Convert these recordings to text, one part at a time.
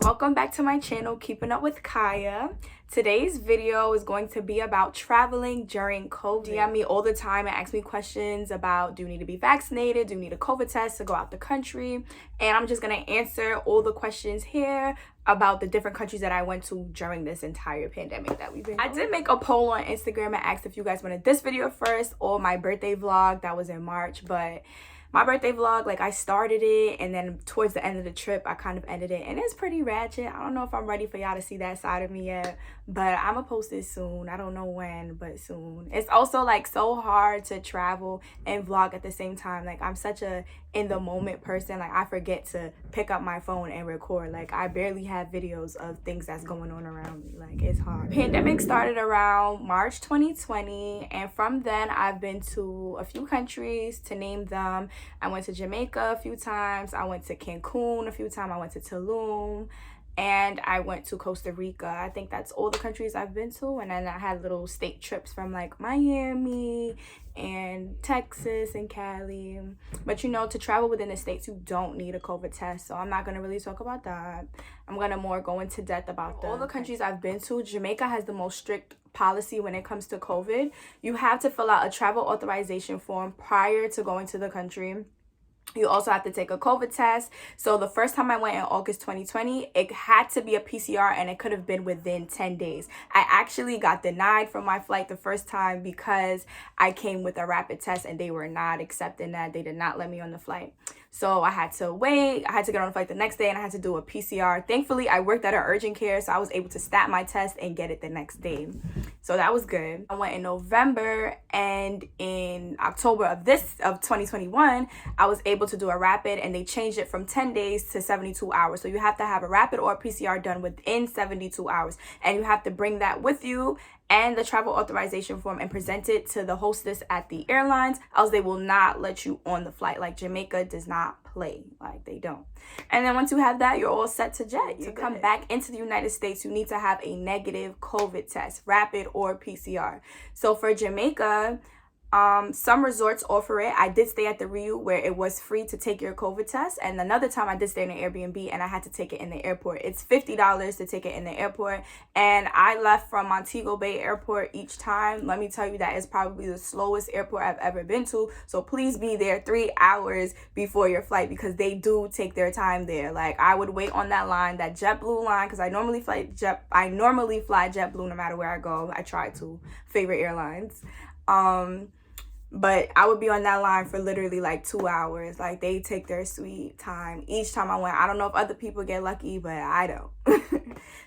Welcome back to my channel, Keeping Up with Kaya. Today's video is going to be about traveling during COVID. DM me all the time and ask me questions about, do you need to be vaccinated? Do you need a COVID test to go out the country? And I'm just going to answer all the questions here about the different countries that I went to during this entire pandemic that we've been through. I did make a poll on Instagram and asked if you guys wanted this video first or my birthday vlog that was in March, but my birthday vlog, like, I started it and then towards the end of the trip I kind of ended it, and it's pretty ratchet. I don't know if I'm ready for y'all to see that side of me yet, but I'm gonna post it soon. I don't know when, but soon. It's also like so hard to travel and vlog at the same time. Like, I'm such a in the moment person. Like, I forget to pick up my phone and record. Like, I barely have videos of things that's going on around me. Like, it's hard. Pandemic started around March 2020, and from then I've been to a few countries. To name them, I went to Jamaica a few times, I went to Cancun a few times, I went to Tulum, and I went to Costa Rica. I think that's all the countries I've been to. And then I had little state trips from like Miami and Texas and Cali. But you know, to travel within the states, you don't need a COVID test, so I'm not gonna really talk about that. I'm gonna more go into depth about all the countries I've been to. Jamaica has the most strict policy when it comes to COVID. You have to fill out a travel authorization form prior to going to the country. You also have to take a COVID test. So the first time I went in August 2020, it had to be a PCR, and it could have been within 10 days. I actually got denied from my flight the first time because I came with a rapid test and they were not accepting that. They did not let me on the flight. So I had to wait. I had to get on the flight the next day and I had to do a PCR. Thankfully, I worked at an urgent care, so I was able to stat my test and get it the next day. So that was good. I went in November, and in October of 2021, I was able to do a rapid, and they changed it from 10 days to 72 hours. So you have to have a rapid or a PCR done within 72 hours, and you have to bring that with you and the travel authorization form and present it to the hostess at the airlines, else they will not let you on the flight. Like, Jamaica does not play. Like, they don't. And then once you have that, you're all set to jet. To come back into the United States, you need to have a negative COVID test, rapid or PCR. So for Jamaica, some resorts offer it. I did stay at the Rio, where it was free to take your COVID test, and another time I did stay in an Airbnb and I had to take it in the airport. It's $50 to take it in the airport, and I left from Montego Bay Airport each time. Let me tell you, that is probably the slowest airport I've ever been to, so please be there 3 hours before your flight, because they do take their time there. Like, I would wait on that line, that JetBlue line, because I normally fly JetBlue no matter where I go. I try to, favorite airlines. But I would be on that line for literally like 2 hours. Like, they take their sweet time each time I went. I don't know if other people get lucky, but I don't.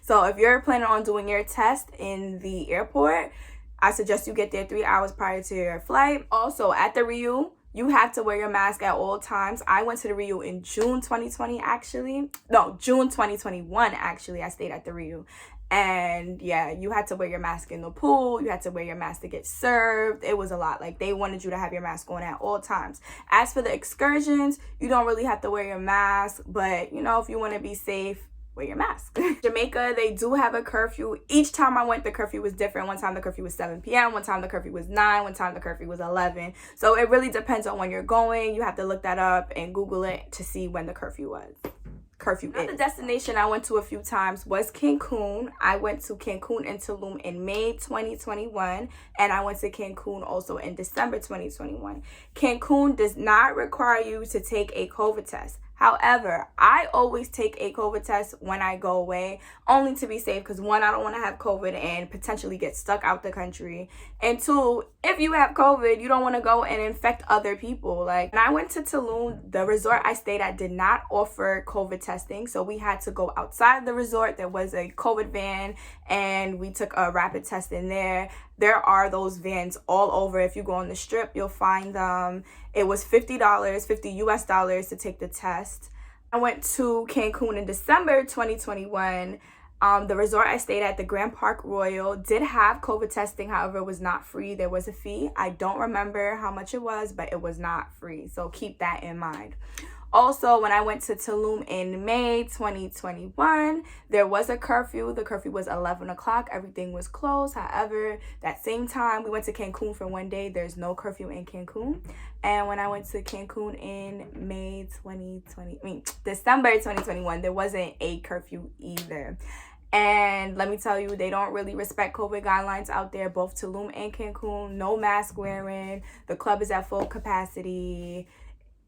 So if you're planning on doing your test in the airport, I suggest you get there 3 hours prior to your flight. Also, at the Rio, you have to wear your mask at all times. I went to the Rio in June 2020, actually. No, June 2021, actually. I stayed at the Rio. And yeah, you had to wear your mask in the pool. You had to wear your mask to get served. It was a lot. Like, they wanted you to have your mask on at all times. As for the excursions, you don't really have to wear your mask. But, you know, if you want to be safe, wear your mask. Jamaica, they do have a curfew. Each time I went, the curfew was different. One time the curfew was 7 p.m. One time the curfew was 9. One time the curfew was 11. So it really depends on when you're going. You have to look that up and Google it to see when the curfew was. Another destination I went to a few times was Cancun. I went to Cancun and Tulum in May 2021, and I went to Cancun also in December 2021. Cancun does not require you to take a COVID test. However, I always take a COVID test when I go away, only to be safe, because one, I don't want to have COVID and potentially get stuck out the country. And two, if you have COVID, you don't want to go and infect other people. Like, when I went to Tulum, the resort I stayed at did not offer COVID testing, so we had to go outside the resort. There was a COVID van, and we took a rapid test in there. There are those vans all over. If you go on the strip, you'll find them. It was $50, 50 US dollars to take the test. I went to Cancun in December 2021. The resort I stayed at, the Grand Park Royal, did have COVID testing. However, it was not free. There was a fee. I don't remember how much it was, but it was not free. So keep that in mind. Also, when I went to Tulum in May 2021, there was a curfew. The curfew was 11 o'clock. Everything was closed. However, that same time, we went to Cancun for one day. There's no curfew in Cancun. And when I went to Cancun in December 2021, there wasn't a curfew either. And let me tell you, they don't really respect COVID guidelines out there, both Tulum and Cancun. No mask wearing. The club is at full capacity.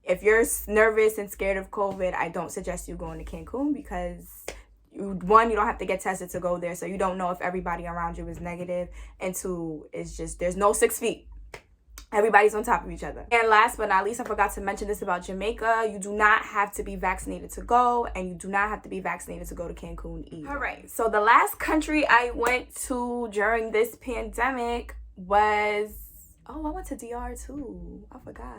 If you're nervous and scared of COVID, I don't suggest you going to Cancun because one, you don't have to get tested to go there, so you don't know if everybody around you is negative. And two, it's just, there's no 6 feet. Everybody's on top of each other. And last but not least, I forgot to mention this about Jamaica. You do not have to be vaccinated to go, and you do not have to be vaccinated to go to Cancun either. All right, so the last country I went to during this pandemic was... Oh, I went to DR too. I forgot.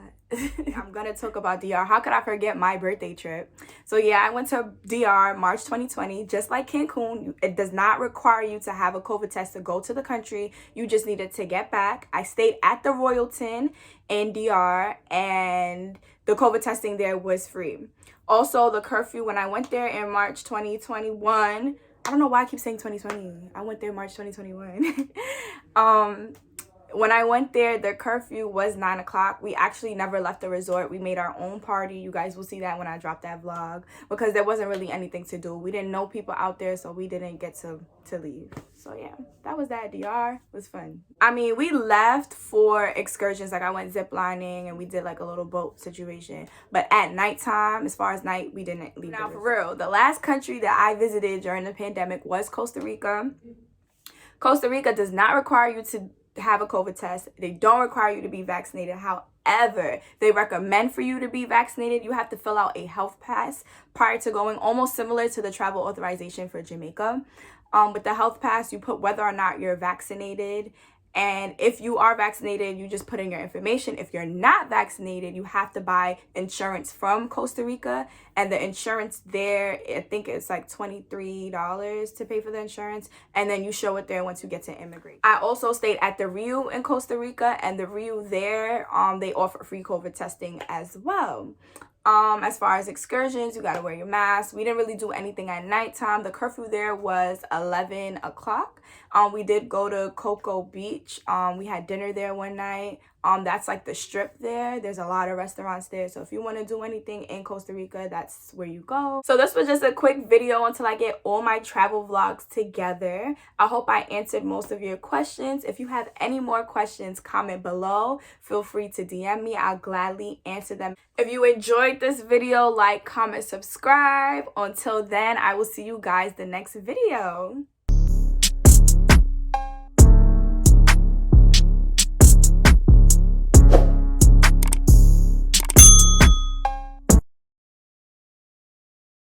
I'm going to talk about DR. How could I forget my birthday trip? So yeah, I went to DR March 2020. Just like Cancun, it does not require you to have a COVID test to go to the country. You just needed to get back. I stayed at the Royalton in DR, and the COVID testing there was free. Also, the curfew when I went there in March 2021. I don't know why I keep saying 2020. I went there March 2021. When I went there, the curfew was 9 o'clock. We actually never left the resort. We made our own party. You guys will see that when I drop that vlog, because there wasn't really anything to do. We didn't know people out there, so we didn't get to leave. So yeah, that was that. DR was fun. I mean, we left for excursions. Like I went ziplining and we did like a little boat situation. But at nighttime, as far as night, we didn't leave. Now for real, the last country that I visited during the pandemic was Costa Rica. Costa Rica does not require you to have a COVID test. They don't require you to be vaccinated. However, they recommend for you to be vaccinated. You have to fill out a health pass prior to going, almost similar to the travel authorization for Jamaica. With the health pass, you put whether or not you're vaccinated. And if you are vaccinated, you just put in your information. If you're not vaccinated, you have to buy insurance from Costa Rica. And the insurance there, I think it's like $23 to pay for the insurance. And then you show it there once you get to immigrate. I also stayed at the Rio in Costa Rica. And the Rio there, they offer free COVID testing as well. As far as excursions, you got to wear your mask. We didn't really do anything at nighttime. The curfew there was 11 o'clock. We did go to Cocoa Beach. We had dinner there one night. That's like the strip there. There's a lot of restaurants there. So if you want to do anything in Costa Rica, that's where you go. So this was just a quick video until I get all my travel vlogs together. I hope I answered most of your questions. If you have any more questions, comment below. Feel free to DM me. I'll gladly answer them. If you enjoyed this video, like, comment, subscribe. Until then, I will see you guys the next video.